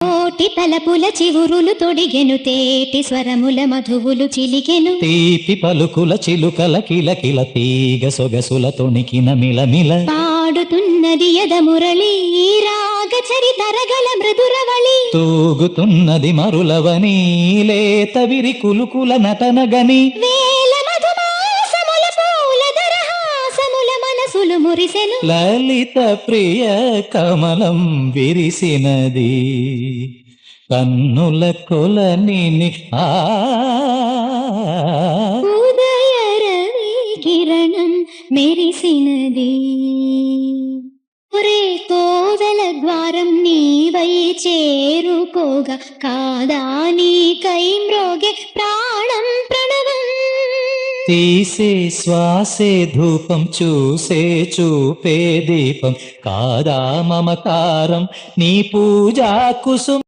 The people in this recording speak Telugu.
కోటి తలపుల చివురులు తొడిగెను తేటి స్వరముల మధువులు చిలికెను తీపి పలుకుల చిలుకల కిలకిల తీగ సొగసుల తొణికిన మిలమిల పాడుతున్నది యద మురళి రాగ చరితరగల మృదురవళి తూగుతున్నది మరులవని లేత విరి కులుకుల నటనగని వేల మధుమాసముల పూల దరహాసముల మనసులు మురిసెను లలిత ప్రియ కమలం విరిసినది కన్నుల కొలని ఉదయ రవి కిరణం మెరిసినది ఒరే కోవెల ద్వారం నీవై చేరుకోగా కాదా నీకై మ్రోగే ప్రాణం ప్రణవం తీసే శ్వాసే ధూపం చూసే చూపే దీపం కాదా మమకారం నీ పూజా కుసుమ